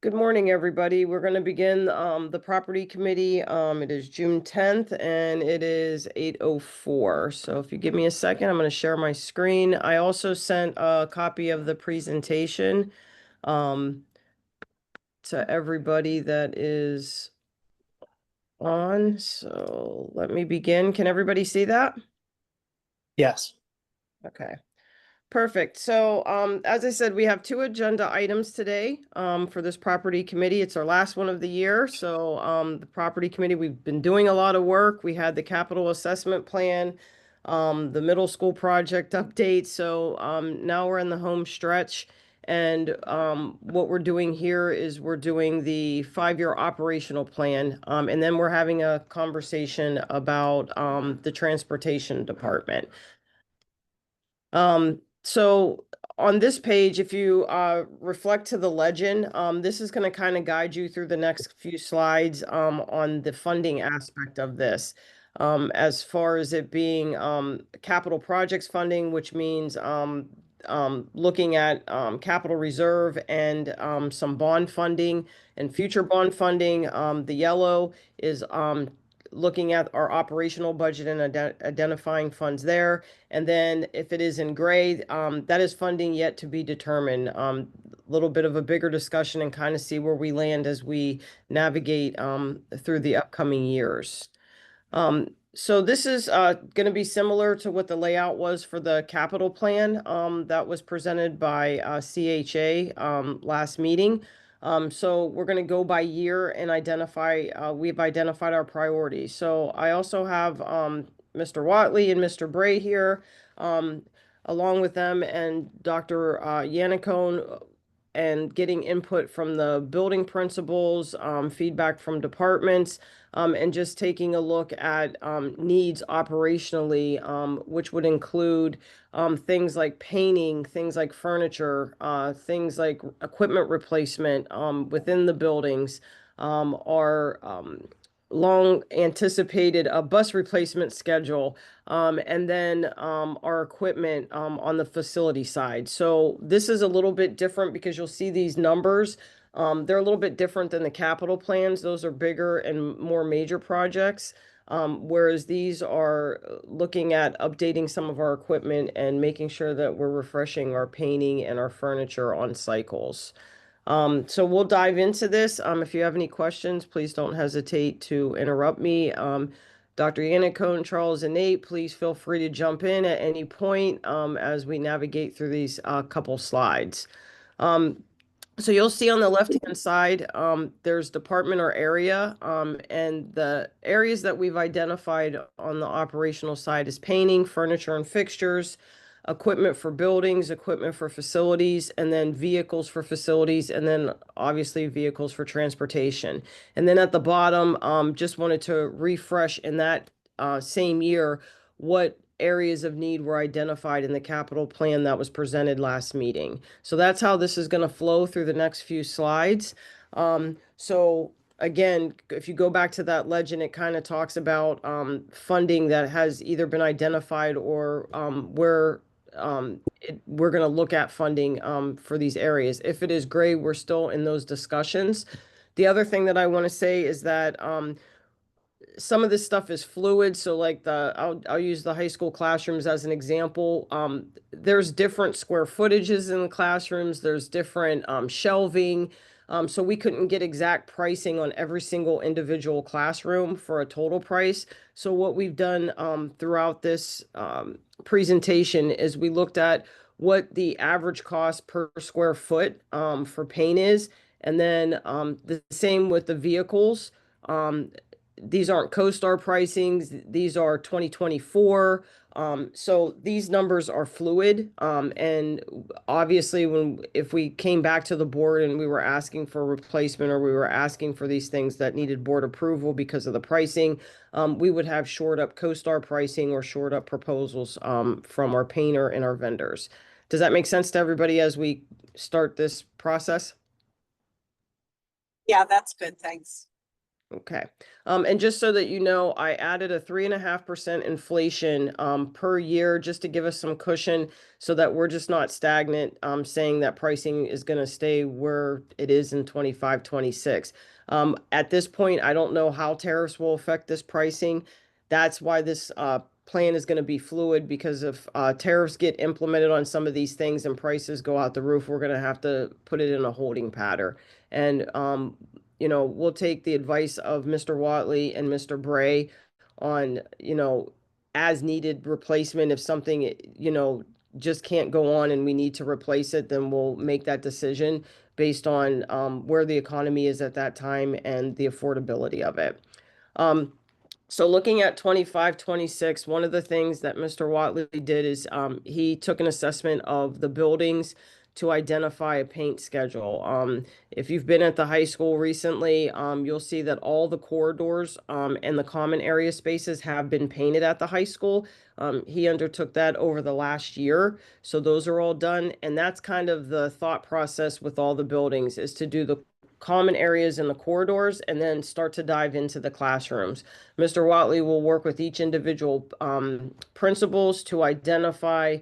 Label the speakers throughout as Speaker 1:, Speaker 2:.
Speaker 1: Good morning, everybody. We're going to begin the property committee. It is June 10th and it is 8:04. So if you give me a second, I'm going to share my screen. I also sent a copy of the presentation um, to everybody that is on. So let me begin. Can everybody see that?
Speaker 2: Yes.
Speaker 1: Okay. Perfect. So, as I said, we have two agenda items today, for this property committee. It's our last one of the year. So, the property committee, we've been doing a lot of work. We had the capital assessment plan, the middle school project update. So, now we're in the home stretch. And, what we're doing here is we're doing the 5-year operational plan. And then we're having a conversation about, the transportation department. So on this page, if you reflect to the legend, this is going to kind of guide you through the next few slides on the funding aspect of this. As far as it being capital projects funding, which means looking at capital reserve and some bond funding and future bond funding. The yellow is looking at our operational budget and identifying funds there. And then if it is in gray, that is funding yet to be determined. A little bit of a bigger discussion and kind of see where we land as we navigate through the upcoming years. So this is going to be similar to what the layout was for the capital plan that was presented by CHA last meeting. So we're going to go by year and identify, we've identified our priorities. So I also have Mr. Watley and Mr. Bray here, um, along with them and Dr. Yannicone, and getting input from the building principals, feedback from departments, and just taking a look at needs operationally, which would include things like painting, things like furniture, things like equipment replacement within the buildings, our long anticipated bus replacement schedule, and then our equipment on the facility side. So this is a little bit different because you'll see these numbers. They're a little bit different than the capital plans. Those are bigger and more major projects. Whereas these are looking at updating some of our equipment and making sure that we're refreshing our painting and our furniture on cycles. So we'll dive into this. If you have any questions, please don't hesitate to interrupt me. Dr. Yannicone, Charles, and Nate, please feel free to jump in at any point as we navigate through these couple slides. Um, so you'll see on the left-hand side, there's department or area, and the areas that we've identified on the operational side is painting, furniture and fixtures, equipment for buildings, equipment for facilities, and then vehicles for facilities, and then obviously vehicles for transportation. And then at the bottom, just wanted to refresh in that same year what areas of need were identified in the capital plan that was presented last meeting. So that's how this is going to flow through the next few slides. So again, if you go back to that legend, it kind of talks about funding that has either been identified or where we're going to look at funding for these areas. If it is gray, we're still in those discussions. The other thing that I want to say is that some of this stuff is fluid. So like I'll use the high school classrooms as an example. There's different square footages in the classrooms. There's different shelving. So we couldn't get exact pricing on every single individual classroom for a total price. So what we've done throughout this presentation is we looked at what the average cost per square foot for paint is. And then the same with the vehicles. Um, these aren't CoStar pricings. These are 2024. So these numbers are fluid. And obviously if we came back to the board and we were asking for replacement or we were asking for these things that needed board approval because of the pricing, we would have shored up CoStar pricing or shored up proposals from our painter and our vendors. Does that make sense to everybody as we start this process?
Speaker 3: Yeah, that's good. Thanks.
Speaker 1: Okay. And just so that you know, I added a 3.5% inflation per year just to give us some cushion so that we're just not stagnant, saying that pricing is going to stay where it is in 25, 26. At this point, I don't know how tariffs will affect this pricing. That's why this plan is going to be fluid, because if tariffs get implemented on some of these things and prices go out the roof, we're going to have to put it in a holding pattern. And we'll take the advice of Mr. Watley and Mr. Bray on, as needed replacement. If something, just can't go on and we need to replace it, then we'll make that decision based on where the economy is at that time and the affordability of it. Um, so looking at 25, 26, one of the things that Mr. Watley did is he took an assessment of the buildings to identify a paint schedule. If you've been at the high school recently, you'll see that all the corridors and the common area spaces have been painted at the high school. He undertook that over the last year. So those are all done. And that's kind of the thought process with all the buildings, is to do the common areas in the corridors and then start to dive into the classrooms. Mr. Watley will work with each individual principals to identify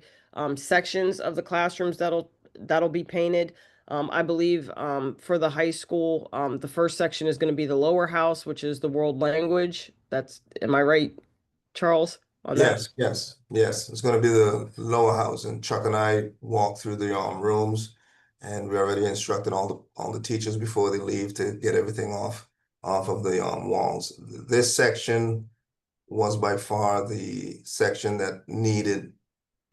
Speaker 1: sections of the classrooms that'll be painted. I believe for the high school, the first section is going to be the lower house, which is the world language. Am I right, Charles, on that?
Speaker 3: Yes, yes, yes. It's going to be the lower house, and Chuck and I walk through the rooms, and we already instructed all the teachers before they leave to get everything off of the walls. This section was by far the section that needed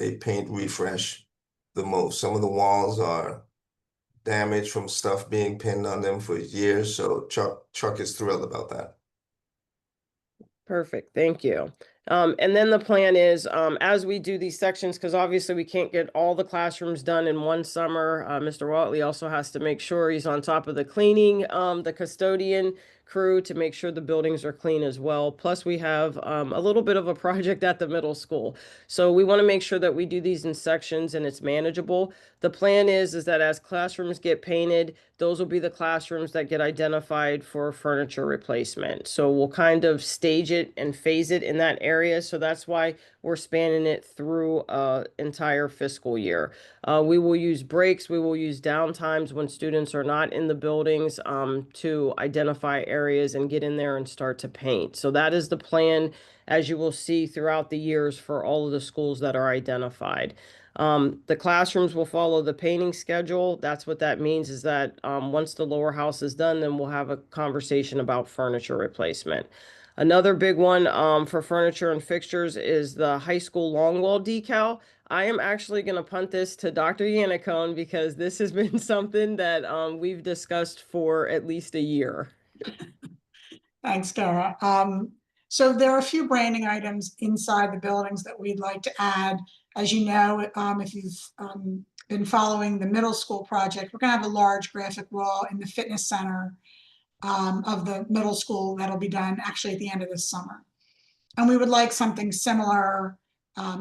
Speaker 3: a paint refresh the most. Some of the walls are damaged from stuff being pinned on them for years, so Chuck is thrilled about that.
Speaker 1: Perfect. Thank you. And then the plan is, as we do these sections, because obviously we can't get all the classrooms done in one summer. Mr. Watley also has to make sure he's on top of the cleaning, the custodian crew, to make sure the buildings are clean as well. Plus, we have a little bit of a project at the middle school. So we want to make sure that we do these in sections and it's manageable. The plan is that as classrooms get painted, those will be the classrooms that get identified for furniture replacement. So we'll kind of stage it and phase it in that area. So that's why we're spanning it through entire fiscal year. We will use breaks. We will use downtimes when students are not in the buildings to identify areas and get in there and start to paint. So that is the plan, as you will see throughout the years, for all of the schools that are identified. The classrooms will follow the painting schedule. That's what that means, is that once the lower house is done, then we'll have a conversation about furniture replacement. Another big one for furniture and fixtures is the high school long wall decal. I am actually going to punt this to Dr. Yannicone, because this has been something that we've discussed for at least a year.
Speaker 4: Thanks, Kara. So there are a few branding items inside the buildings that we'd like to add. As you know, if you've been following the middle school project, we're going to have a large graphic wall in the fitness center of the middle school that'll be done actually at the end of this summer. And we would like something similar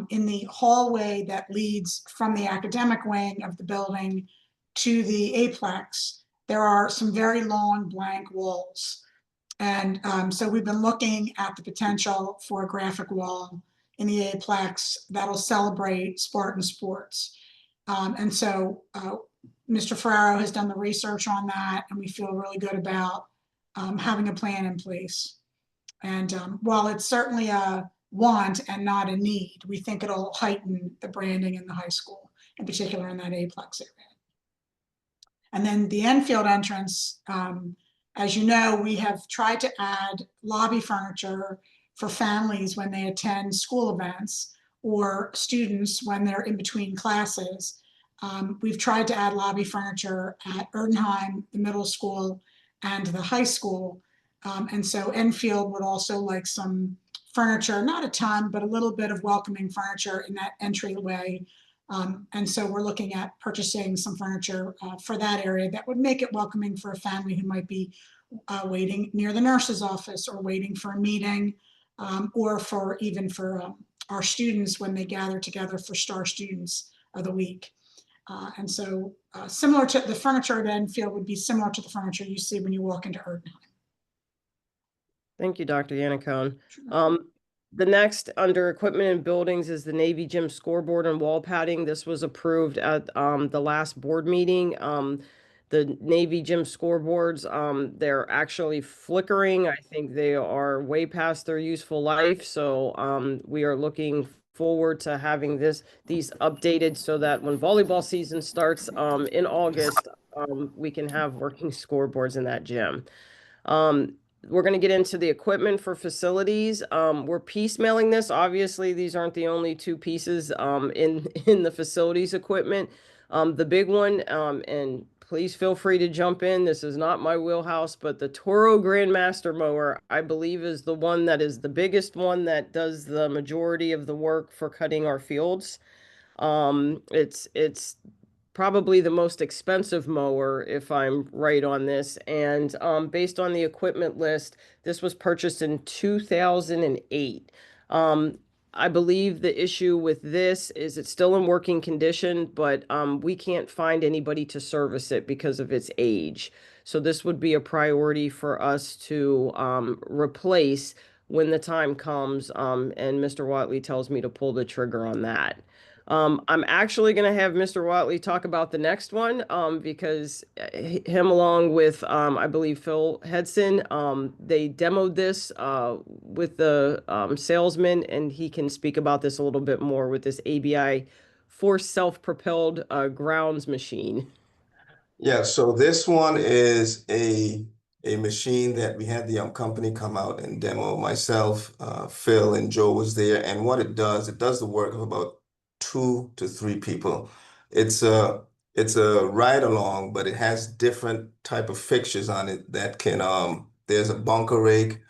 Speaker 4: in the hallway that leads from the academic wing of the building to the aplex. There are some very long blank walls. And so we've been looking at the potential for a graphic wall in the aplex that'll celebrate Spartan sports. And so Mr. Ferraro has done the research on that, and we feel really good about having a plan in place. And while it's certainly a want and not a need, we think it'll heighten the branding in the high school, in particular in that aplex area. And then the Enfield entrance, as you know, we have tried to add lobby furniture for families when they attend school events, or students when they're in between classes. We've tried to add lobby furniture at Erdenheim, the middle school, and the high school. And so Enfield would also like some furniture, not a ton, but a little bit of welcoming furniture in that entryway. And so we're looking at purchasing some furniture for that area that would make it welcoming for a family who might be waiting near the nurse's office, or waiting for a meeting, or even for our students when they gather together for Star Students of the Week. And so similar to the furniture at Enfield would be similar to the furniture you see when you walk into Erdenheim.
Speaker 1: Thank you, Dr. Yannicone. The next under equipment and buildings is the Navy gym scoreboard and wall padding. This was approved at the last board meeting. The Navy gym scoreboards, they're actually flickering. I think they are way past their useful life. So we are looking forward to having these updated so that when volleyball season starts in August, we can have working scoreboards in that gym. Um, we're going to get into the equipment for facilities. We're piecemealing this. Obviously, these aren't the only two pieces in in the facilities equipment. The big one, and please feel free to jump in. This is not my wheelhouse, but the Toro Grandmaster mower, I believe, is the one that is the biggest one that does the majority of the work for cutting our fields. It's probably the most expensive mower, if I'm right on this. And based on the equipment list, this was purchased in 2008. Um, I believe the issue with this is it's still in working condition, but we can't find anybody to service it because of its age. So this would be a priority for us to replace when the time comes, and Mr. Watley tells me to pull the trigger on that. I'm actually going to have Mr. Watley talk about the next one because him along with, I believe, Phil Hedson, they demoed this with the salesman, and he can speak about this a little bit more with this ABI force self-propelled grounds machine.
Speaker 3: Yeah, so this one is a machine that we had the company come out and demo. Myself, Phil, and Joe was there. And what it does the work of about 2 to 3 people. It's a ride along, but it has different type of fixtures on it that can there's a bunker rake,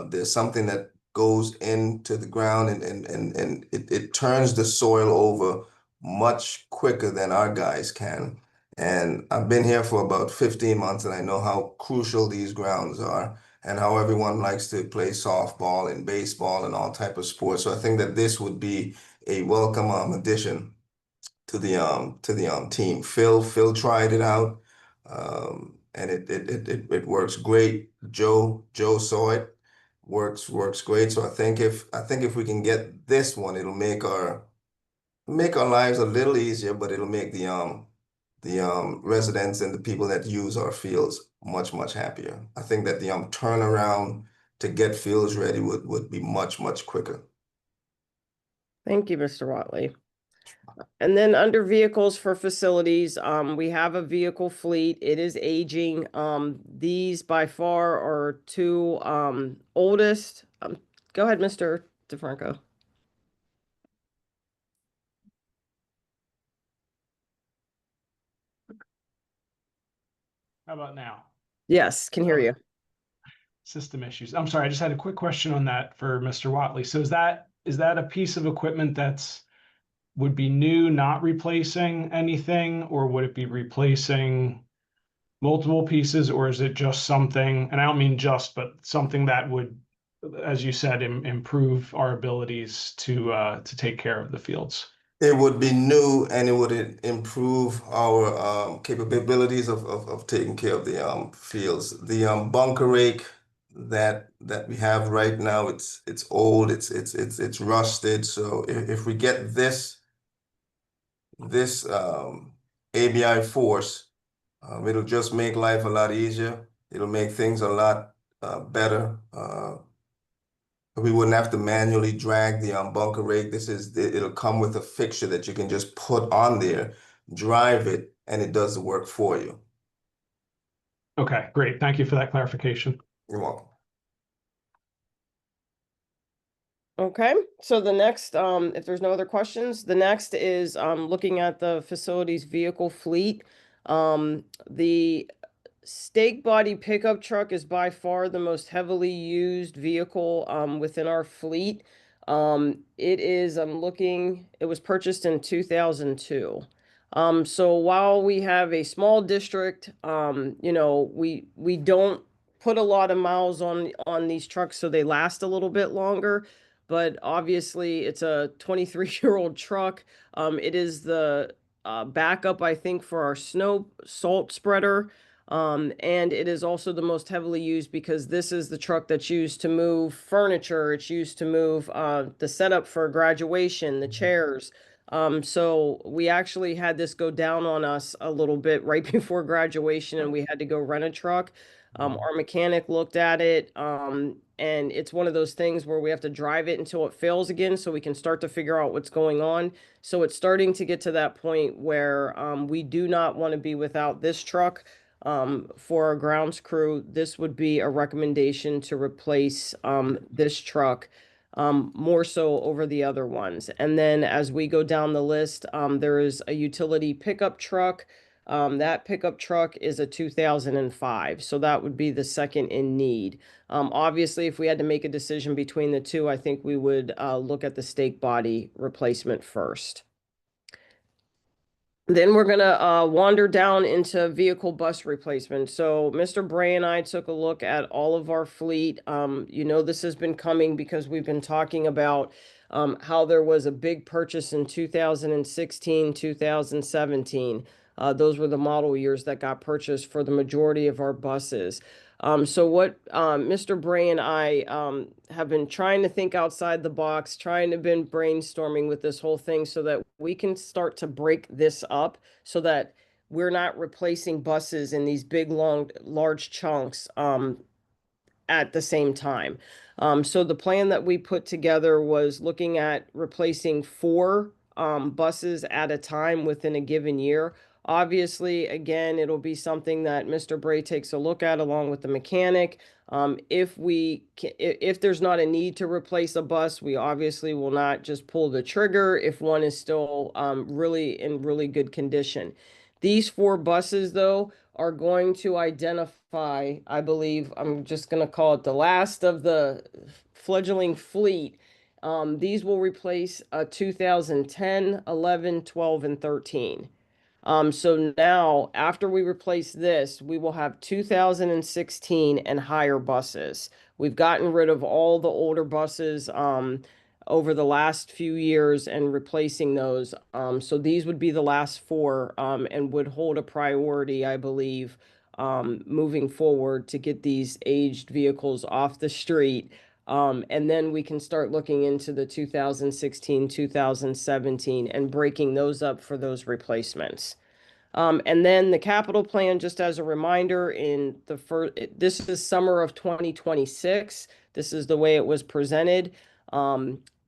Speaker 3: there's something that goes into the ground and it turns the soil over much quicker than our guys can. And I've been here for about 15 months and I know how crucial these grounds are and how everyone likes to play softball and baseball and all type of sports. So I think that this would be a welcome addition to the team. Phil tried it out and it works great. Joe saw it. Works great. So I think if we can get this one, it'll make our lives a little easier, but it'll make the residents and the people that use our fields much happier. I think that the turnaround to get fields ready would be much quicker.
Speaker 1: Thank you, Mr. Watley. And then under vehicles for facilities, we have a vehicle fleet. It is aging. These by far are two oldest. Go ahead, Mr. DeFranco.
Speaker 5: How about now?
Speaker 1: Yes, can hear you.
Speaker 5: System issues. I'm sorry, I just had a quick question on that for Mr. Watley. So is that a piece of equipment that's would be new, not replacing anything, or would it be replacing multiple pieces, or is it just something, and I don't mean just, but something that would, as you said, improve our abilities to take care of the fields?
Speaker 3: It would be new and it would improve our capabilities of taking care of the fields. The bunker rake that we have right now, it's old, it's rusted. So if we get this ABI force, it'll just make life a lot easier. It'll make things a lot better. We wouldn't have to manually drag the bunker rake. It'll come with a fixture that you can just put on there, drive it, and it does the work for you.
Speaker 5: Okay, great. Thank you for that clarification.
Speaker 3: You're welcome.
Speaker 1: Okay, so the next, if there's no other questions, the next is looking at the facilities vehicle fleet. The stake body pickup truck is by far the most heavily used vehicle within our fleet. It is, it was purchased in 2002. So while we have a small district, we don't put a lot of miles on these trucks, so they last a little bit longer. But obviously, it's a 23-year-old truck. It is the backup, I think, for our snow salt spreader. And it is also the most heavily used because this is the truck that's used to move furniture. It's used to move the setup for graduation, the chairs. So we actually had this go down on us a little bit right before graduation, and we had to go rent a truck. Our mechanic looked at it, and it's one of those things where we have to drive it until it fails again so we can start to figure out what's going on. So it's starting to get to that point where we do not want to be without this truck. For our grounds crew, this would be a recommendation to replace this truck more so over the other ones. And then as we go down the list, there is a utility pickup truck. That pickup truck is a 2005, so that would be the second in need. Obviously, if we had to make a decision between the two, I think we would look at the stake body replacement first. Then we're gonna wander down into vehicle bus replacement. So Mr. Bray and I took a look at all of our fleet. This has been coming because we've been talking about how there was a big purchase in 2016, 2017. Those were the model years that got purchased for the majority of our buses. So what Mr. Bray and I have been trying to think outside the box, trying to been brainstorming with this whole thing so that we can start to break this up so that we're not replacing buses in these big, large chunks at the same time. So the plan that we put together was looking at replacing four buses at a time within a given year. Obviously, again, it'll be something that Mr. Bray takes a look at along with the mechanic. If there's not a need to replace a bus, we obviously will not just pull the trigger if one is still really in really good condition. These four buses, though, are going to identify, I believe, I'm just going to call it the last of the fledgling fleet. These will replace 2010, 11, 12, and 13. So now, after we replace this, we will have 2016 and higher buses. We've gotten rid of all the older buses over the last few years and replacing those. So these would be the last four and would hold a priority, I believe, moving forward to get these aged vehicles off the street. And then we can start looking into the 2016, 2017 and breaking those up for those replacements. And then the capital plan, just as a reminder, this is summer of 2026. This is the way it was presented.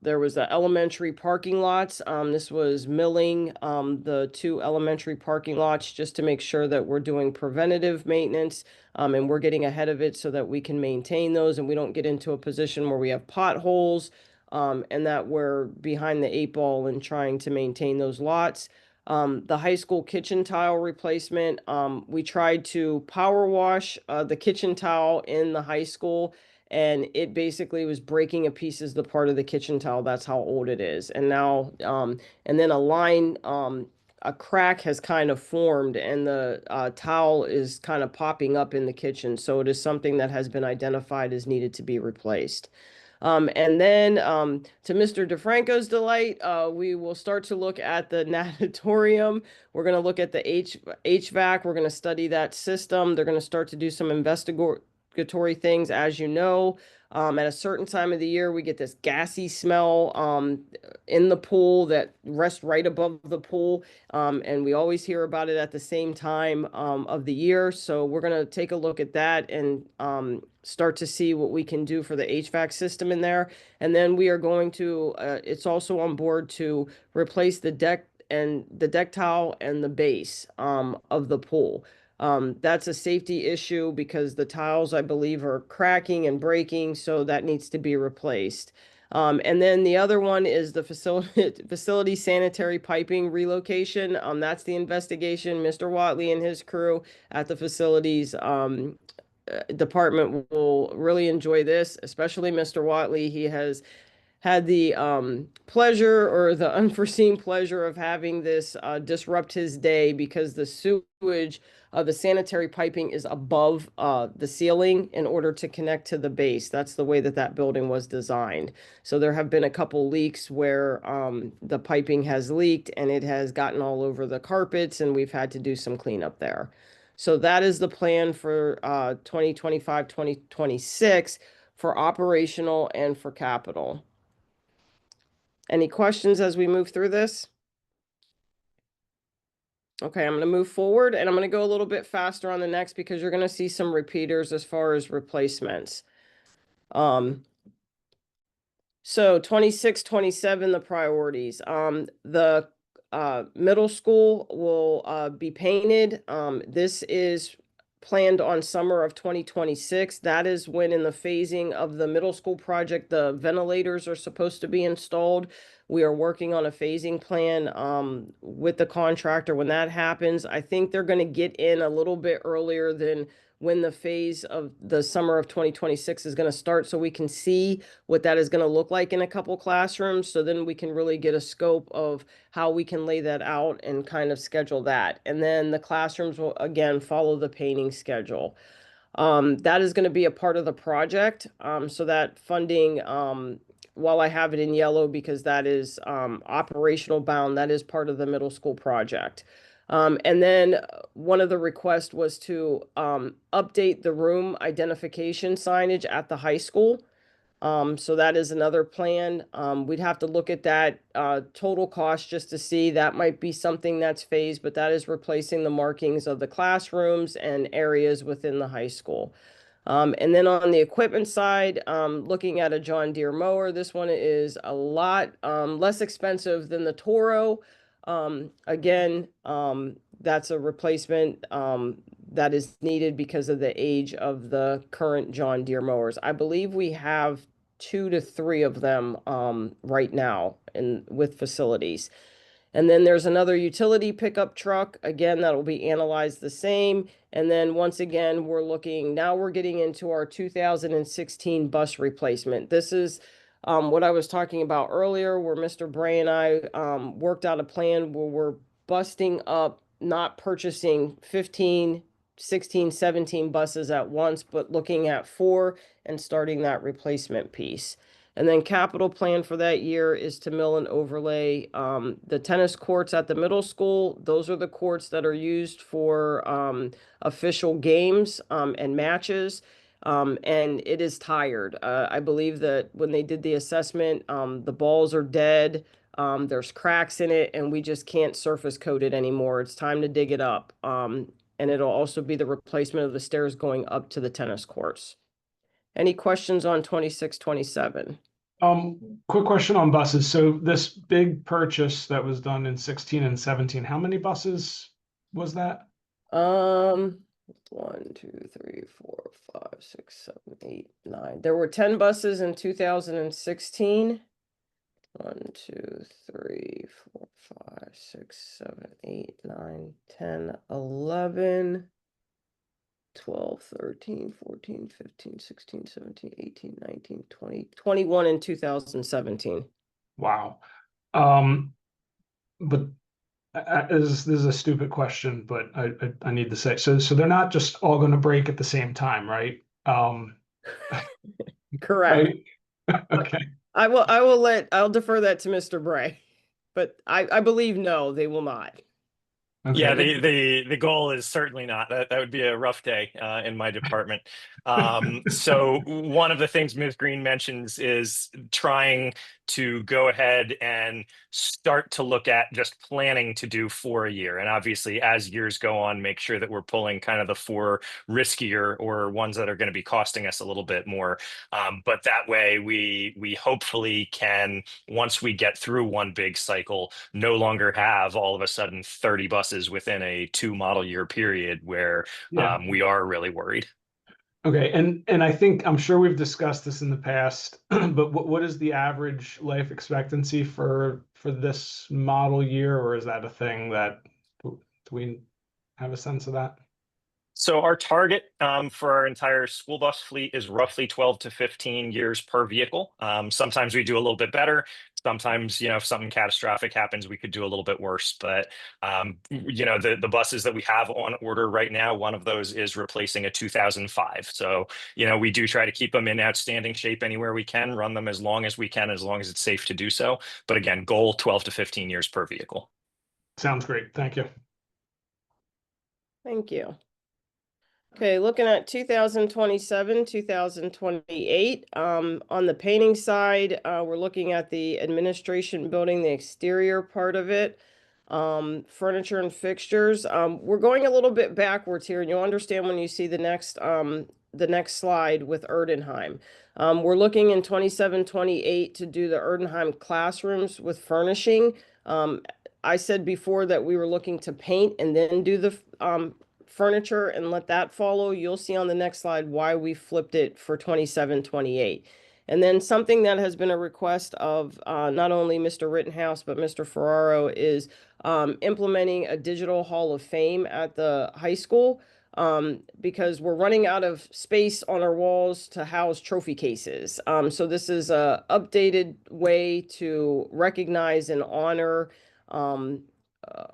Speaker 1: There was the elementary parking lots. This was milling the two elementary parking lots just to make sure that we're doing preventative maintenance and we're getting ahead of it so that we can maintain those and we don't get into a position where we have potholes and that we're behind the eight ball in trying to maintain those lots. The high school kitchen tile replacement, we tried to power wash the kitchen tile in the high school, and it basically was breaking to pieces the part of the kitchen tile. That's how old it is. And now, and then a crack has kind of formed, and the towel is kind of popping up in the kitchen. So it is something that has been identified as needed to be replaced. And then to Mr. DeFranco's delight, we will start to look at the natatorium. We're going to look at the HVAC. We're going to study that system. They're going to start to do some investigatory things, as you know. At a certain time of the year, we get this gassy smell in the pool that rests right above the pool. And we always hear about it at the same time of the year. So we're going to take a look at that and start to see what we can do for the HVAC system in there. And then we are going to, it's also on board to replace the deck towel and the base of the pool. That's a safety issue because the tiles, I believe, are cracking and breaking, so that needs to be replaced. And then the other one is the facility sanitary piping relocation. That's the investigation. Mr. Watley and his crew at the facilities department will really enjoy this, especially Mr. Watley. He has had the pleasure or the unforeseen pleasure of having this disrupt his day because the sewage of the sanitary piping is above the ceiling in order to connect to the base. That's the way that building was designed. So there have been a couple leaks where the piping has leaked and it has gotten all over the carpets and we've had to do some cleanup there. So that is the plan for 2025, 2026 for operational and for capital. Any questions as we move through this? Okay, I'm going to move forward and I'm going to go a little bit faster on the next because you're going to see some repeaters as far as replacements. So 26, 27, the priorities. The middle school will be painted. This is planned on summer of 2026. That is when in the phasing of the middle school project, the ventilators are supposed to be installed. We are working on a phasing plan with the contractor. When that happens, I think they're going to get in a little bit earlier than when the phase of the summer of 2026 is going to start, so we can see what that is going to look like in a couple classrooms. So then we can really get a scope of how we can lay that out and kind of schedule that. And then the classrooms will again follow the painting schedule. That is going to be a part of the project. So that funding, while I have it in yellow because that is operational bound, that is part of the middle school project. And then one of the requests was to update the room identification signage at the high school. So that is another plan. We'd have to look at that total cost just to see. That might be something that's phased, but that is replacing the markings of the classrooms and areas within the high school. And then on the equipment side, looking at a John Deere mower, this one is a lot less expensive than the Toro. Again, that's a replacement that is needed because of the age of the current John Deere mowers. I believe we have 2 to 3 of them right now with facilities. And then there's another utility pickup truck. Again, that'll be analyzed the same. And then once again, we're getting into our 2016 bus replacement. This is what I was talking about earlier, where Mr. Bray and I worked out a plan where we're busting up, not purchasing 15, 16, 17 buses at once, but looking at 4 and starting that replacement piece. And then capital plan for that year is to mill and overlay the tennis courts at the middle school. Those are the courts that are used for official games and matches. And it is tired. I believe that when they did the assessment, the balls are dead. There's cracks in it, and we just can't surface coat it anymore. It's time to dig it up. And it'll also be the replacement of the stairs going up to the tennis courts. Any questions on 26, 27?
Speaker 5: Quick question on buses. So this big purchase that was done in 16 and 17, how many buses was that?
Speaker 1: 1, 2, 3, 4, 5, 6, 7, 8, 9. There were 10 buses in 2016. 1, 2, 3, 4, 5, 6, 7, 8, 9, 10, 11. 12, 13, 14, 15, 16, 17, 18, 19, 20, 21 in 2017.
Speaker 5: Wow. But this is a stupid question, but I need to say, so they're not just all going to break at the same time, right?
Speaker 1: Correct.
Speaker 5: Right? Okay.
Speaker 1: I'll defer that to Mr. Bray, but I believe no, they will not.
Speaker 5: Okay.
Speaker 6: Yeah, the goal is certainly not. That would be a rough day in my department. So one of the things Ms. Green mentions is trying to go ahead and start to look at just planning to do 4 a year. And obviously, as years go on, make sure that we're pulling kind of the 4 riskier or ones that are going to be costing us a little bit more. But that way, we hopefully can, once we get through one big cycle, no longer have all of a sudden 30 buses within a 2 model year period where
Speaker 5: Yeah.
Speaker 6: we are really worried.
Speaker 5: Okay, and I think I'm sure we've discussed this in the past, but what is the average life expectancy for this model year, or is that a thing that do we have a sense of that?
Speaker 6: So our target for our entire school bus fleet is roughly 12 to 15 years per vehicle. Sometimes we do a little bit better. Sometimes, if something catastrophic happens, we could do a little bit worse. But, the buses that we have on order right now, one of those is replacing a 2005. So, we do try to keep them in outstanding shape anywhere we can, run them as long as we can, as long as it's safe to do so. But again, goal 12 to 15 years per vehicle.
Speaker 5: Sounds great. Thank you.
Speaker 1: Thank you. Okay, looking at 2027, 2028, on the painting side, we're looking at the administration building, the exterior part of it, furniture and fixtures. We're going a little bit backwards here, and you'll understand when you see the next slide with Erdenheim. We're looking in 27, 28 to do the Erdenheim classrooms with furnishing. I said before that we were looking to paint and then do the furniture and let that follow. You'll see on the next slide why we flipped it for 27, 28. And then something that has been a request of not only Mr. Rittenhouse, but Mr. Ferraro is implementing a digital Hall of Fame at the high school because we're running out of space on our walls to house trophy cases. So this is a updated way to recognize and honor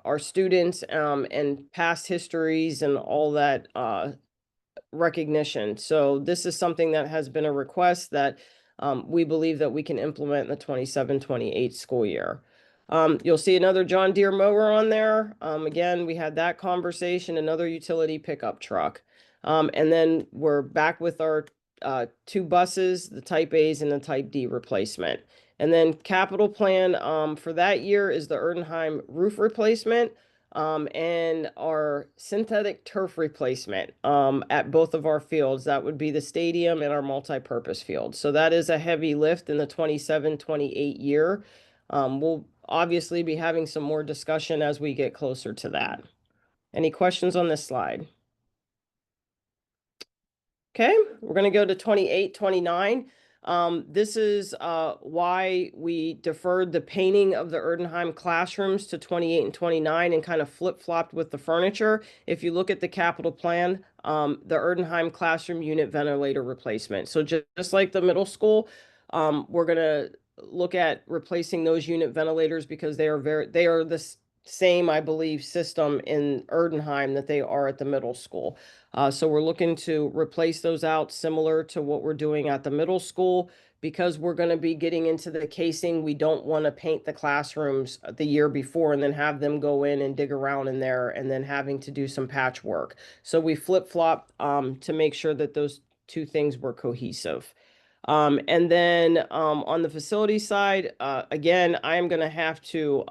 Speaker 1: our students and past histories and all that recognition. So this is something that has been a request that we believe that we can implement in the 27-28 school year. You'll see another John Deere mower on there. Again, we had that conversation, another utility pickup truck. And then we're back with our two buses, the Type A's and the Type D replacement. And then capital plan for that year is the Erdenheim roof replacement and our synthetic turf replacement at both of our fields. That would be the stadium and our multi-purpose field. So that is a heavy lift in the 27-28 year. We'll obviously be having some more discussion as we get closer to that. Any questions on this slide? Okay, we're going to go to 28, 29. This is why we deferred the painting of the Erdenheim classrooms to 28 and 29 and kind of flip-flopped with the furniture. If you look at the capital plan, the Erdenheim classroom unit ventilator replacement. So just like the middle school, we're going to look at replacing those unit ventilators because they are the same, I believe, system in Erdenheim that they are at the middle school. So we're looking to replace those out similar to what we're doing at the middle school. Because we're going to be getting into the casing, we don't want to paint the classrooms the year before and then have them go in and dig around in there and then having to do some patchwork. So we flip-flop to make sure that those two things were cohesive. And then on the facility side, again, I am going to have to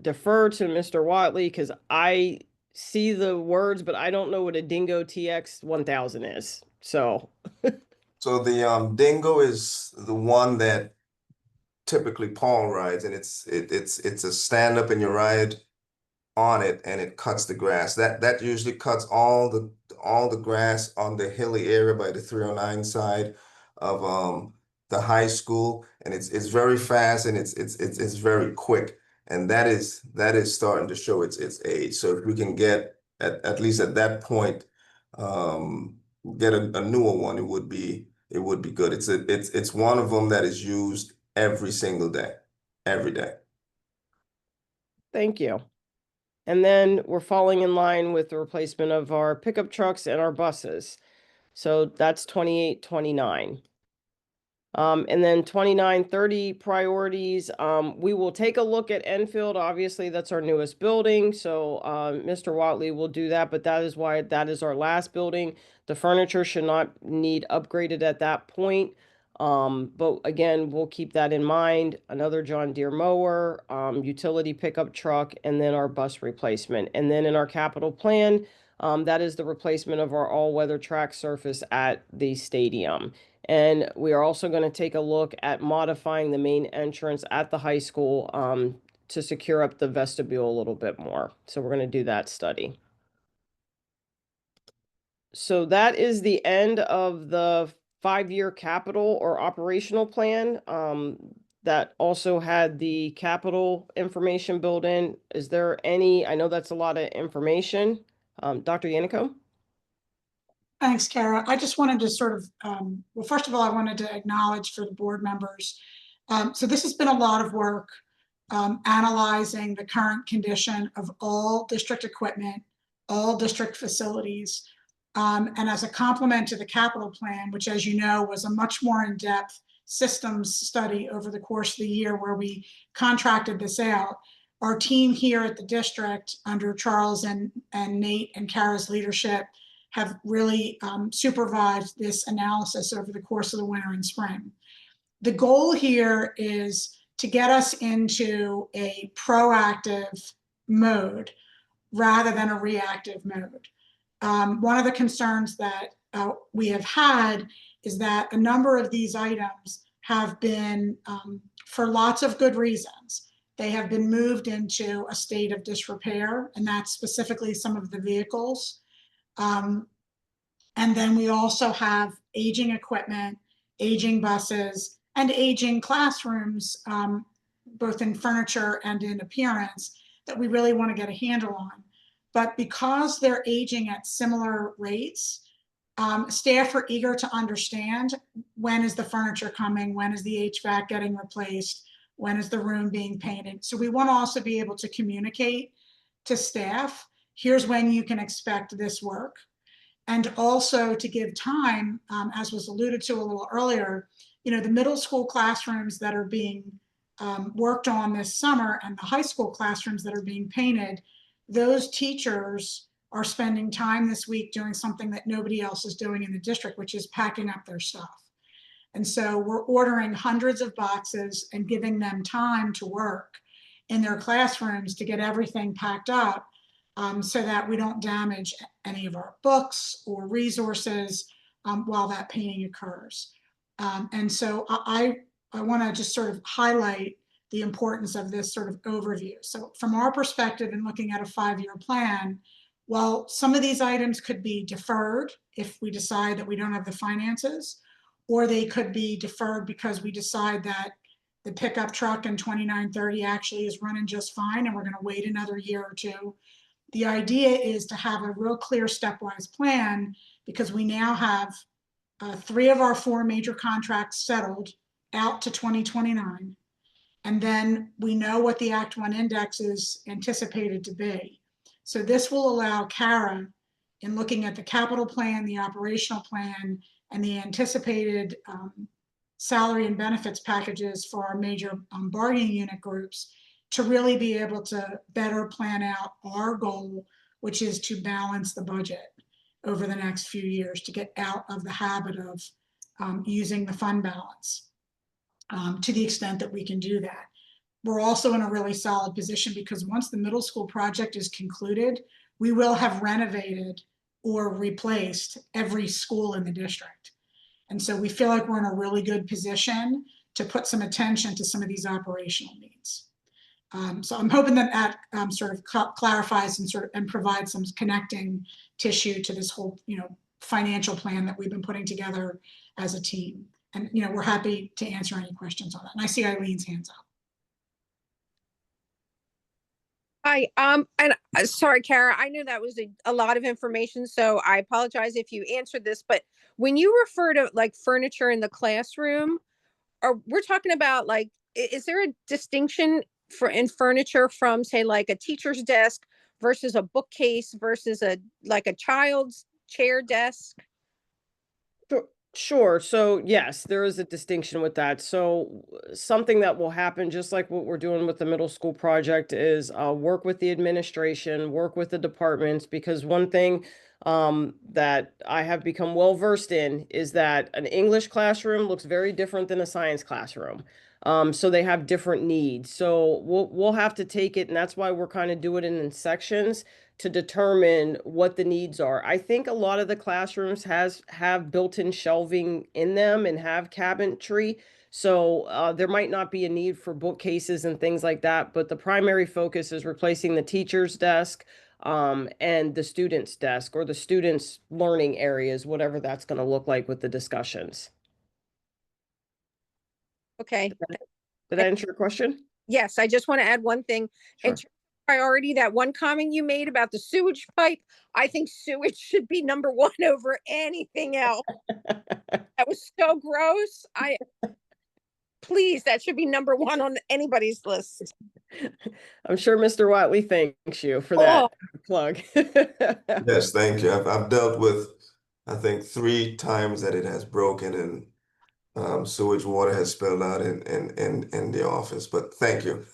Speaker 1: defer to Mr. Watley because I see the words, but I don't know what a Dingo TX 1000 is. So
Speaker 3: the Dingo is the one that typically Paul rides, and it's a stand up and you ride on it and it cuts the grass. That usually cuts all the grass on the hilly area by the 309 side of the high school, and it's very fast and it's very quick, and that is starting to show its age. So if we can get at least at that point get a newer one, it would be good. It's one of them that is used every single day, every day.
Speaker 1: thank you. And then we're falling in line with the replacement of our pickup trucks and our buses. So that's 28, 29. And then 29, 30 priorities. We will take a look at Enfield. Obviously, that's our newest building. So Mr. Watley will do that, but that is why that is our last building. The furniture should not need upgraded at that point. But again, we'll keep that in mind. Another John Deere mower, utility pickup truck, and then our bus replacement. And then in our capital plan, that is the replacement of our all-weather track surface at the stadium. And we are also going to take a look at modifying the main entrance at the high school to secure up the vestibule a little bit more. So we're going to do that study. So that is the end of the 5-year capital or operational plan. That also had the capital information built in. Is there any, I know that's a lot of information. Dr. Yannico?
Speaker 4: Thanks, Kara. I just wanted to sort of, well, first of all, I wanted to acknowledge for the board members. So this has been a lot of work analyzing the current condition of all district equipment, all district facilities. And as a complement to the capital plan, which, as you know, was a much more in-depth systems study over the course of the year where we contracted this out, our team here at the district under Charles and Nate and Kara's leadership have really supervised this analysis over the course of the winter and spring. The goal here is to get us into a proactive mode rather than a reactive mode. One of the concerns that we have had is that a number of these items have been, for lots of good reasons, they have been moved into a state of disrepair, and that's specifically some of the vehicles. And then we also have aging equipment, aging buses, and aging classrooms, both in furniture and in appearance, that we really want to get a handle on. But because they're aging at similar rates, staff are eager to understand, when is the furniture coming, when is the HVAC getting replaced, when is the room being painted. So we want to also be able to communicate to staff, here's when you can expect this work. And also to give time, as was alluded to a little earlier, you know, the middle school classrooms that are being worked on this summer and the high school classrooms that are being painted, those teachers are spending time this week doing something that nobody else is doing in the district, which is packing up their stuff. And so we're ordering hundreds of boxes and giving them time to work in their classrooms to get everything packed up, so that we don't damage any of our books or resources while that painting occurs. And so I want to just sort of highlight the importance of this sort of overview. So from our perspective in looking at a 5-year plan, while some of these items could be deferred if we decide that we don't have the finances, or they could be deferred because we decide that the pickup truck in 2930 actually is running just fine and we're going to wait another year or two. The idea is to have a real clear stepwise plan, because we now have 3 of our 4 major contracts settled out to 2029. And then we know what the Act 1 index is anticipated to be. So this will allow Kara, in looking at the capital plan, the operational plan, and the anticipated salary and benefits packages for our major bargaining unit groups, to really be able to better plan out our goal, which is to balance the budget over the next few years, to get out of the habit of using the fund balance to the extent that we can do that. We're also in a really solid position because once the middle school project is concluded, we will have renovated or replaced every school in the district. And so we feel like we're in a really good position to put some attention to some of these operational needs. So I'm hoping that sort of clarifies and provides some connecting tissue to this whole, financial plan that we've been putting together as a team. And, we're happy to answer any questions on that. And I see Eileen's hands up.
Speaker 7: Hi, and sorry, Kara, I knew that was a lot of information, so I apologize if you answered this, but when you refer to like furniture in the classroom, we're talking about like, is there a distinction in furniture from, say, like a teacher's desk versus a bookcase versus a child's chair desk?
Speaker 1: Sure. So yes, there is a distinction with that. So something that will happen, just like what we're doing with the middle school project, is work with the administration, work with the departments, because one thing that I have become well versed in is that an English classroom looks very different than a science classroom. So they have different needs. So we'll have to take it, and that's why we're kind of doing it in sections to determine what the needs are. I think a lot of the classrooms have built-in shelving in them and have cabinetry. So there might not be a need for bookcases and things like that, but the primary focus is replacing the teacher's desk and the student's desk, or the student's learning areas, whatever that's going to look like with the discussions.
Speaker 7: Okay.
Speaker 1: Did I answer your question?
Speaker 7: Yes, I just want to add one thing.
Speaker 1: Sure.
Speaker 7: In terms of priority, that one comment you made about the sewage pipe, I think sewage should be number 1 over anything else. That was so gross. Please, that should be number 1 on anybody's list.
Speaker 1: I'm sure Mr. Watley thanks you for that plug.
Speaker 3: Yes, thank you. I've dealt with, I think, 3 times that it has broken and sewage water has spilled out in the office, but thank you.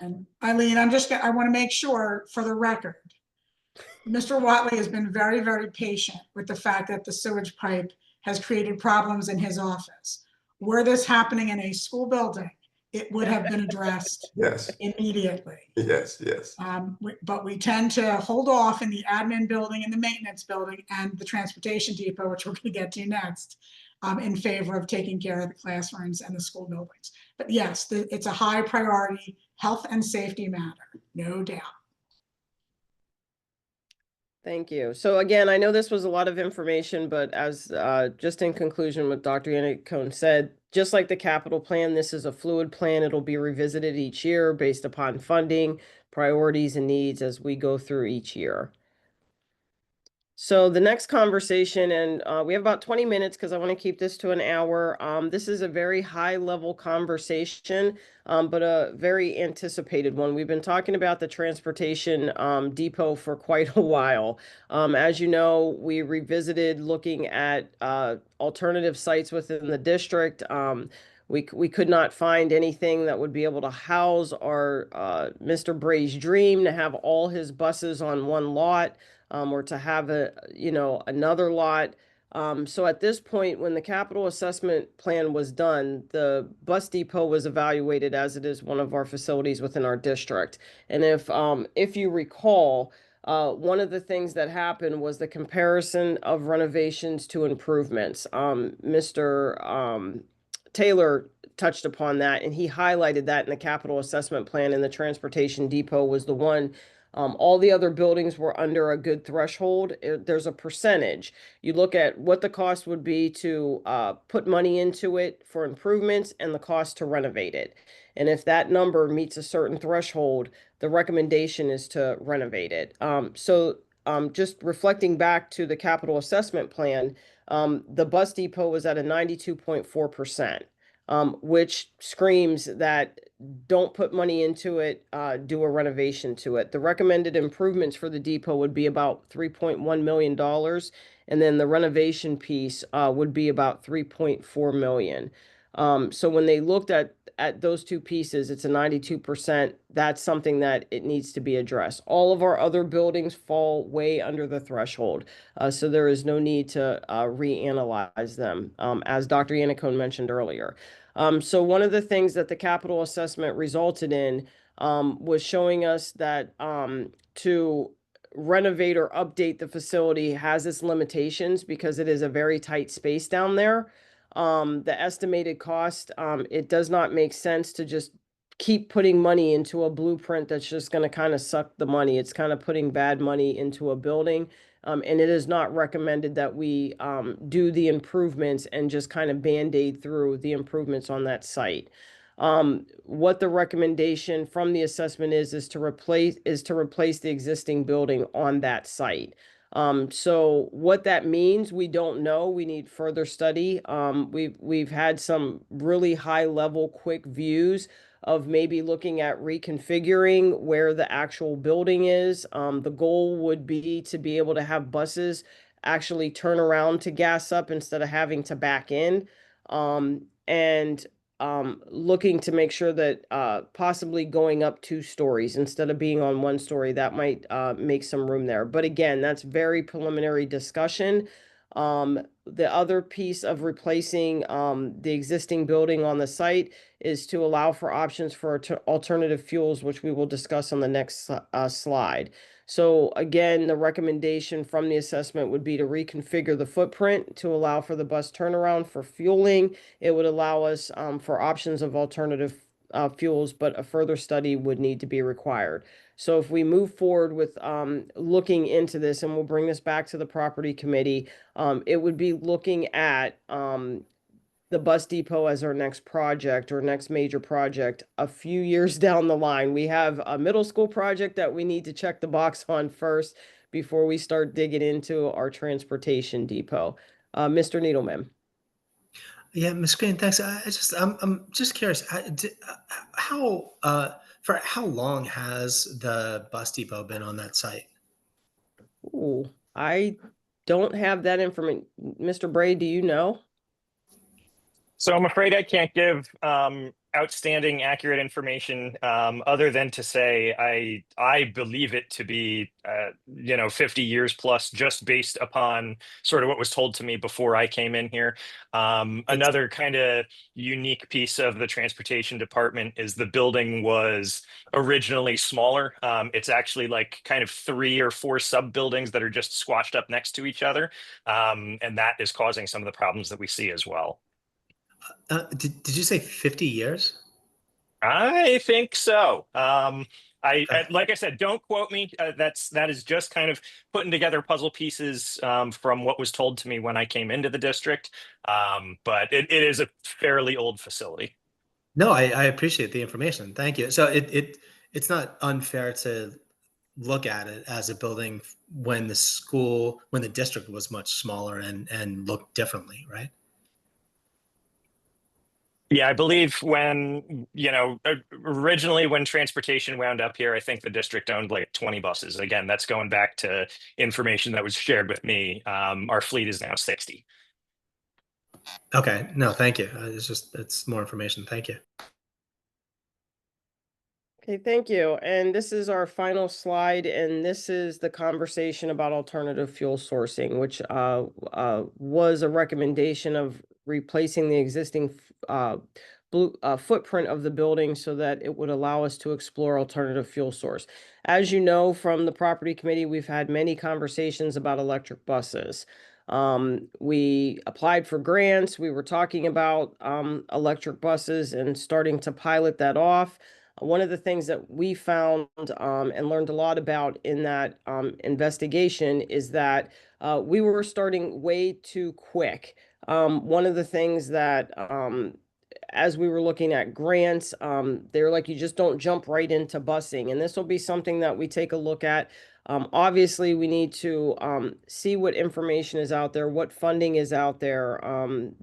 Speaker 4: And Eileen, I want to make sure for the record Mr. Watley has been very, very patient with the fact that the sewage pipe has created problems in his office. Were this happening in a school building, it would have been addressed
Speaker 3: Yes,
Speaker 4: immediately.
Speaker 3: yes, yes.
Speaker 4: But we tend to hold off in the admin building and the maintenance building and the transportation depot, which we're going to get to next, in favor of taking care of the classrooms and the school buildings. But yes, it's a high priority health and safety matter, no doubt.
Speaker 1: Thank you. So again, I know this was a lot of information, but as just in conclusion, what Dr. Yannick said, just like the capital plan, this is a fluid plan. It'll be revisited each year based upon funding, priorities, and needs as we go through each year. So the next conversation, and we have about 20 minutes because I want to keep this to an hour. This is a very high level conversation, but a very anticipated one. We've been talking about the transportation depot for quite a while. As you know, we revisited looking at alternative sites within the district. We could not find anything that would be able to house our Mr. Bray's dream to have all his buses on one lot. Or to have another lot. So at this point, when the capital assessment plan was done, the bus depot was evaluated as it is one of our facilities within our district. And if you recall, one of the things that happened was the comparison of renovations to improvements. Mr. Taylor touched upon that, and he highlighted that in the capital assessment plan, and the transportation depot was the one. All the other buildings were under a good threshold. There's a percentage. You look at what the cost would be to put money into it for improvements and the cost to renovate it. And if that number meets a certain threshold, the recommendation is to renovate it. Just reflecting back to the capital assessment plan, the bus depot was at a 92.4%. Which screams that don't put money into it, do a renovation to it. The recommended improvements for the depot would be about $3.1 million, and then the renovation piece would be about $3.4 million. So when they looked at those two pieces, it's a 92%. That's something that it needs to be addressed. All of our other buildings fall way under the threshold. So there is no need to reanalyze them, as Dr. Yannicone mentioned earlier. So one of the things that the capital assessment resulted in was showing us that to renovate or update the facility has its limitations because it is a very tight space down there. The estimated cost, it does not make sense to just keep putting money into a blueprint that's just going to kind of suck the money. It's kind of putting bad money into a building. And it is not recommended that we do the improvements and just kind of band-aid through the improvements on that site. What the recommendation from the assessment is to replace the existing building on that site. So what that means, we don't know. We need further study. We've had some really high level quick views of maybe looking at reconfiguring where the actual building is. The goal would be to be able to have buses actually turn around to gas up instead of having to back in. And looking to make sure that possibly going up 2 stories instead of being on 1 story, that might make some room there. But again, that's very preliminary discussion. The other piece of replacing the existing building on the site is to allow for options for alternative fuels, which we will discuss on the next slide. So again, the recommendation from the assessment would be to reconfigure the footprint to allow for the bus turnaround for fueling. It would allow us for options of alternative fuels, but a further study would need to be required. So if we move forward with looking into this, and we'll bring this back to the property committee, it would be looking at the bus depot as our next project or next major project a few years down the line. We have a middle school project that we need to check the box on first before we start digging into our transportation depot. Mr. Needleman.
Speaker 2: Yeah, Ms. Green, thanks. I'm just curious, for how long has the bus depot been on that site?
Speaker 1: Ooh, I don't have that information. Mr. Bray, do you know?
Speaker 6: So I'm afraid I can't give outstanding, accurate information, other than to say I believe it to be 50 years plus, just based upon sort of what was told to me before I came in here. Another kind of unique piece of the transportation department is the building was originally smaller. It's actually like kind of 3 or 4 sub buildings that are just squashed up next to each other, and that is causing some of the problems that we see as well.
Speaker 2: Did you say 50 years?
Speaker 6: I think so. Like I said, don't quote me. That is just kind of putting together puzzle pieces from what was told to me when I came into the district. But it is a fairly old facility.
Speaker 2: No, I appreciate the information. Thank you. So it's not unfair to look at it as a building when the district was much smaller and looked differently, right?
Speaker 6: Yeah, I believe when, originally when transportation wound up here, I think the district owned like 20 buses. Again, that's going back to information that was shared with me. Our fleet is now 60.
Speaker 2: Okay. No, thank you. It's more information. Thank you.
Speaker 1: Okay, thank you. And this is our final slide, and this is the conversation about alternative fuel sourcing, which was a recommendation of replacing the existing footprint of the building so that it would allow us to explore alternative fuel source. As you know, from the property committee, we've had many conversations about electric buses. We applied for grants. We were talking about electric buses and starting to pilot that off. One of the things that we found and learned a lot about in that investigation is that we were starting way too quick. One of the things that as we were looking at grants, they're like, you just don't jump right into busing. And this will be something that we take a look at. Obviously, we need to see what information is out there, what funding is out there.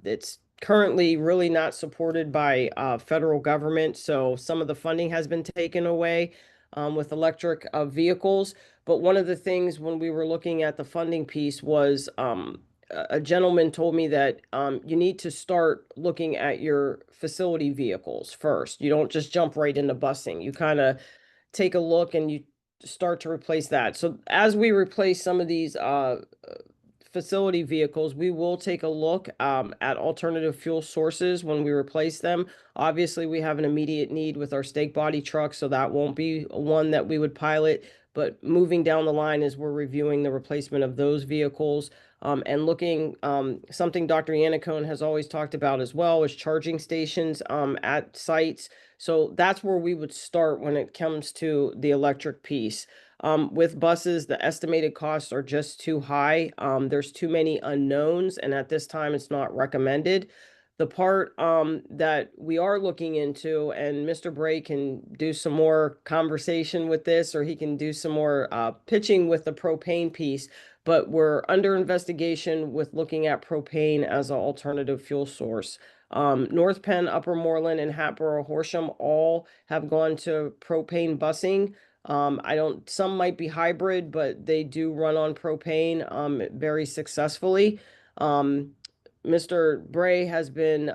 Speaker 1: It's currently really not supported by federal government. So some of the funding has been taken away with electric vehicles. But one of the things when we were looking at the funding piece was a gentleman told me that you need to start looking at your facility vehicles first. You don't just jump right into busing. You kind of take a look and you start to replace that. So as we replace some of these facility vehicles, we will take a look at alternative fuel sources when we replace them. Obviously, we have an immediate need with our stake body trucks, so that won't be one that we would pilot. But moving down the line as we're reviewing the replacement of those vehicles and looking, something Dr. Yannicone has always talked about as well is charging stations at sites. So that's where we would start when it comes to the electric piece. With buses, the estimated costs are just too high. There's too many unknowns, and at this time, it's not recommended. The part that we are looking into, and Mr. Bray can do some more conversation with this, or he can do some more pitching with the propane piece, but we're under investigation with looking at propane as an alternative fuel source. North Penn, Upper Moreland, and Hatboro Horsham all have gone to propane busing. Some might be hybrid, but they do run on propane very successfully. Mr. Bray has been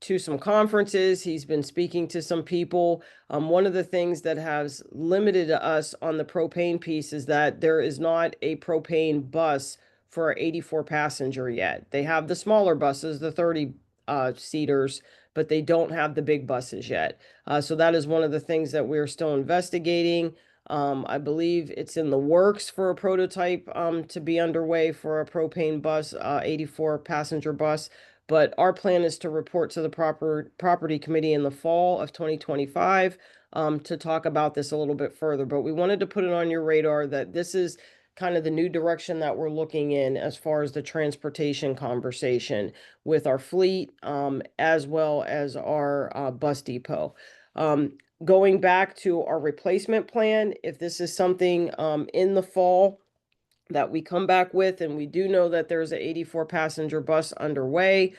Speaker 1: to some conferences. He's been speaking to some people. One of the things that has limited us on the propane piece is that there is not a propane bus for 84 passenger yet. They have the smaller buses, the 30 seaters, but they don't have the big buses yet. So that is one of the things that we're still investigating. I believe it's in the works for a prototype to be underway for a propane bus, 84 passenger bus. But our plan is to report to the property committee in the fall of 2025 to talk about this a little bit further. But we wanted to put it on your radar that this is kind of the new direction that we're looking in as far as the transportation conversation with our fleet as well as our bus depot. Going back to our replacement plan, if this is something in the fall that we come back with, and we do know that there's an 84 passenger bus underway,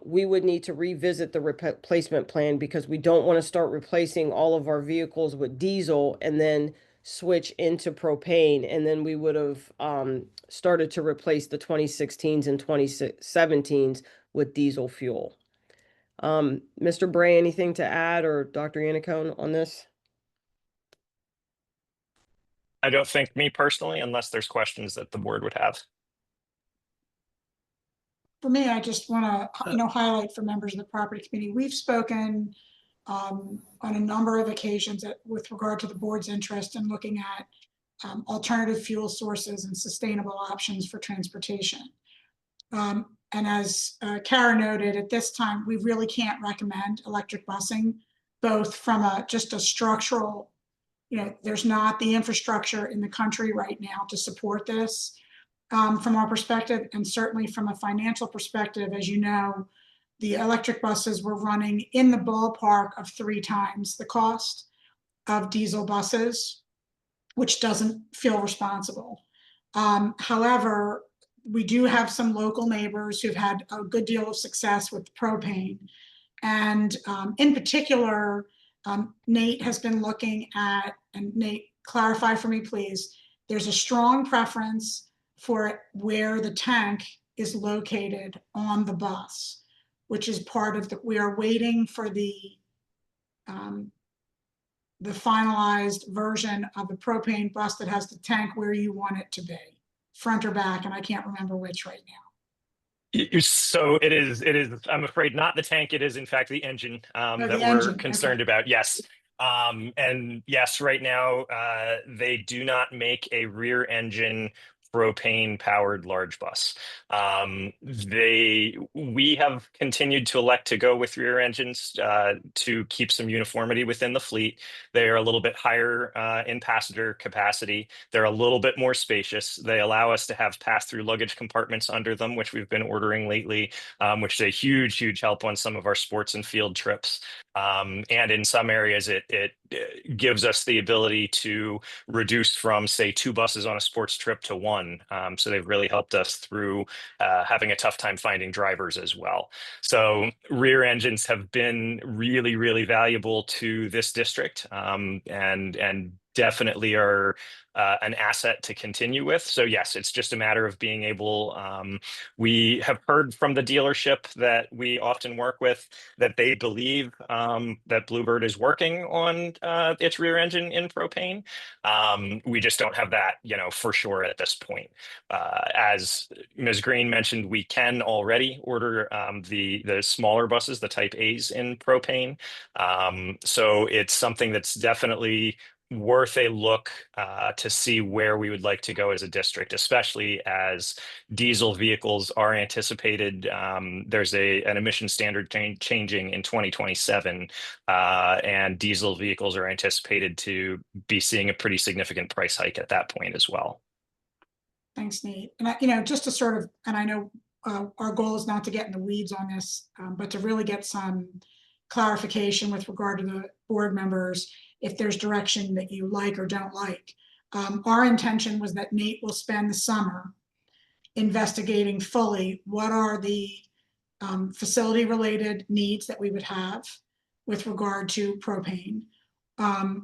Speaker 1: we would need to revisit the replacement plan because we don't want to start replacing all of our vehicles with diesel and then switch into propane. And then we would have started to replace the 2016s and 2017s with diesel fuel. Mr. Bray, anything to add, or Dr. Yannicone on this?
Speaker 6: I don't think, me personally, unless there's questions that the board would have.
Speaker 4: For me, I just want to, highlight for members of the property committee, we've spoken on a number of occasions with regard to the board's interest in looking at alternative fuel sources and sustainable options for transportation. And as Kara noted, at this time, we really can't recommend electric busing, both from just a structural, there's not the infrastructure in the country right now to support this. From our perspective, and certainly from a financial perspective, as you know, the electric buses were running in the ballpark of 3 times the cost of diesel buses, which doesn't feel responsible. However, we do have some local neighbors who've had a good deal of success with propane. And in particular, Nate has been looking at, and Nate, clarify for me, please, there's a strong preference for where the tank is located on the bus, which is part of we are waiting for the finalized version of the propane bus that has the tank where you want it to be, front or back, and I can't remember which right now.
Speaker 6: So it is, I'm afraid, not the tank. It is, in fact, the engine that we're concerned about. Yes. And yes, right now, they do not make a rear engine propane powered large bus. We have continued to elect to go with rear engines to keep some uniformity within the fleet. They are a little bit higher in passenger capacity. They're a little bit more spacious. They allow us to have pass-through luggage compartments under them, which we've been ordering lately, which is a huge, huge help on some of our sports and field trips. And in some areas, it gives us the ability to reduce from, say, 2 buses on a sports trip to 1. So they've really helped us through having a tough time finding drivers as well. So rear engines have been really, really valuable to this district, and definitely are an asset to continue with. So yes, it's just a matter of being able, we have heard from the dealership that we often work with that they believe that Bluebird is working on its rear engine in propane. We just don't have that, for sure at this point. As Ms. Green mentioned, we can already order the smaller buses, the type A's in propane. So it's something that's definitely worth a look to see where we would like to go as a district, especially as diesel vehicles are anticipated. There's an emission standard changing in 2027, and diesel vehicles are anticipated to be seeing a pretty significant price hike at that point as well.
Speaker 4: Thanks, Nate. And just to sort of, and I know our goal is not to get in the weeds on this, but to really get some clarification with regard to the board members, if there's direction that you like or don't like. Our intention was that Nate will spend the summer investigating fully what are the facility related needs that we would have with regard to propane.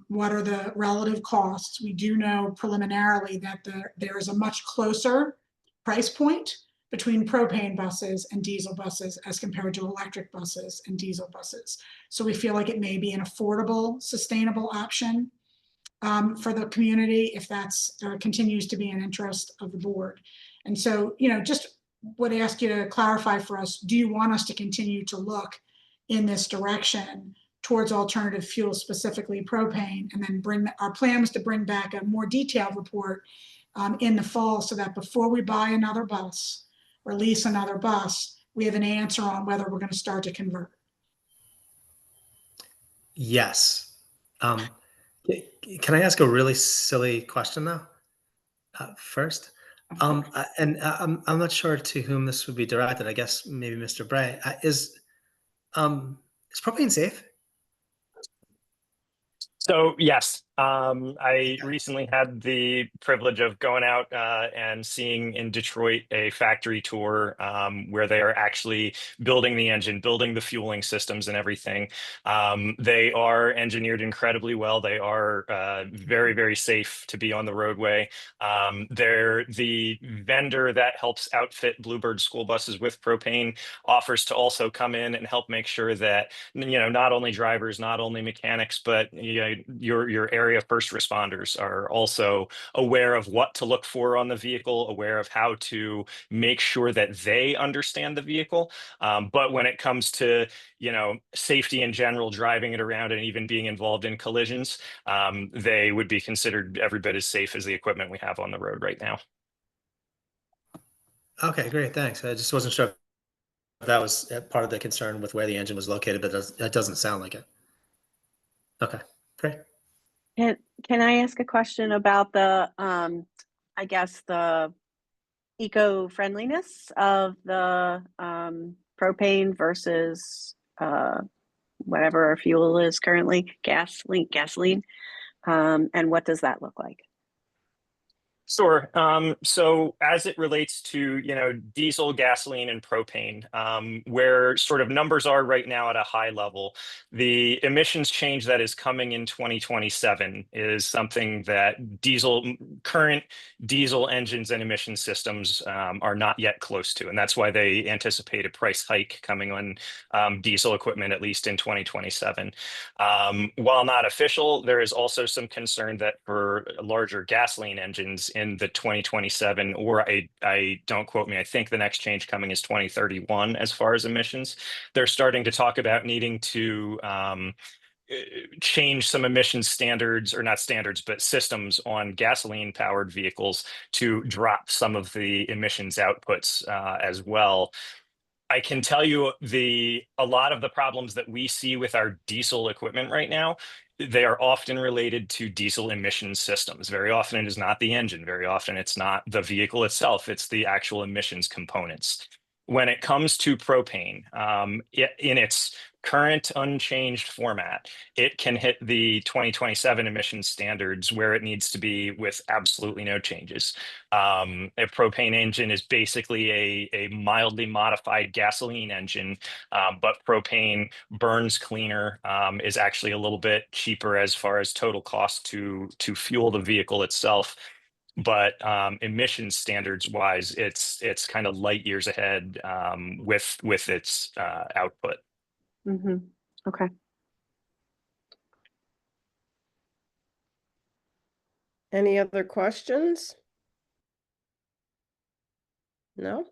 Speaker 4: What are the relative costs? We do know preliminarily that there is a much closer price point between propane buses and diesel buses as compared to electric buses and diesel buses. So we feel like it may be an affordable, sustainable option for the community if that's continues to be an interest of the board. And so, just would ask you to clarify for us, do you want us to continue to look in this direction towards alternative fuels, specifically propane, and then our plan was to bring back a more detailed report in the fall so that before we buy another bus, or lease another bus, we have an answer on whether we're going to start to convert.
Speaker 2: Yes. Can I ask a really silly question though? First, and I'm not sure to whom this would be directed. I guess maybe Mr. Bray. Is propane safe?
Speaker 6: So yes, I recently had the privilege of going out and seeing in Detroit a factory tour where they are actually building the engine, building the fueling systems and everything. They are engineered incredibly well. They are very, very safe to be on the roadway. They're the vendor that helps outfit Bluebird school buses with propane, offers to also come in and help make sure that, you know, not only drivers, not only mechanics, but you know, your area first responders are also aware of what to look for on the vehicle, aware of how to make sure that they understand the vehicle. But when it comes to, you know, safety in general, driving it around and even being involved in collisions, they would be considered every bit as safe as the equipment we have on the road right now.
Speaker 2: Okay, great, thanks. I just wasn't sure if that was part of the concern with where the engine was located, but that doesn't sound like it. Okay, great.
Speaker 8: Can I ask a question about the, I guess, the eco-friendliness of the propane versus whatever our fuel is currently, gasoline, and what does that look like?
Speaker 6: Sure. So as it relates to, you know, diesel, gasoline, and propane, where sort of numbers are right now at a high level, the emissions change that is coming in 2027 is something that current diesel engines and emission systems are not yet close to. And that's why they anticipate a price hike coming on diesel equipment, at least in 2027. While not official, there is also some concern that for larger gasoline engines in the 2027, or I don't quote me, I think the next change coming is 2031 as far as emissions. They're starting to talk about needing to change some emissions standards, or not standards, but systems on gasoline powered vehicles to drop some of the emissions outputs as well. I can tell you a lot of the problems that we see with our diesel equipment right now, they are often related to diesel emission systems. Very often it is not the engine. Very often it's not the vehicle itself. It's the actual emissions components. When it comes to propane, in its current unchanged format, it can hit the 2027 emission standards where it needs to be with absolutely no changes. A propane engine is basically a mildly modified gasoline engine, but propane burns cleaner, is actually a little bit cheaper as far as total cost to fuel the vehicle itself. But emissions standards wise, it's kind of light years ahead with its output.
Speaker 8: Mm-hmm. Okay.
Speaker 1: Any other questions? No?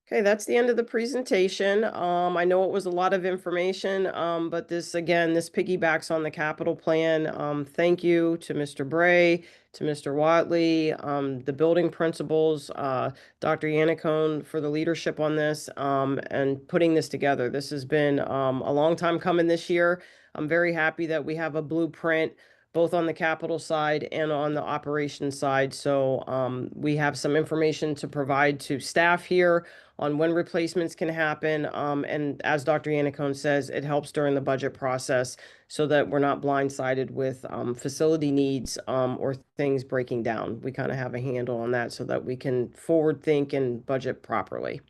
Speaker 1: Okay, that's the end of the presentation. I know it was a lot of information, but this piggybacks on the capital plan. Thank you to Mr. Bray, to Mr. Watley, the building principals, Dr. Yannicone for the leadership on this, and putting this together. This has been a long time coming this year. I'm very happy that we have a blueprint both on the capital side and on the operations side. So we have some information to provide to staff here on when replacements can happen. And as Dr. Yannicone says, it helps during the budget process so that we're not blindsided with facility needs or things breaking down. We kind of have a handle on that so that we can forward think and budget properly.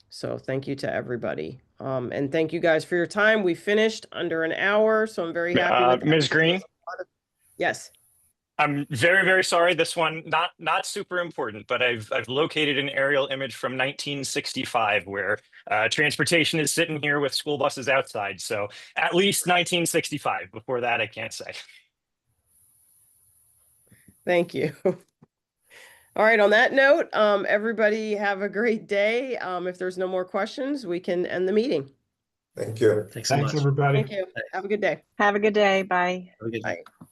Speaker 1: So thank you to everybody. And thank you guys for your time. We finished under an hour, so I'm very happy with that.
Speaker 6: Ms. Green?
Speaker 1: Yes.
Speaker 6: I'm very, very sorry. This one, not super important, but I've located an aerial image from 1965 where transportation is sitting here with school buses outside. So at least 1965. Before that, I can't say.
Speaker 1: Thank you. All right. On that note, everybody have a great day. If there's no more questions, we can end the meeting.
Speaker 3: Thank you.
Speaker 2: Thanks so much.
Speaker 5: Thanks, everybody.
Speaker 1: Thank you. Have a good day.
Speaker 8: Have a good day. Bye.
Speaker 2: Have a good day.
Speaker 1: Bye.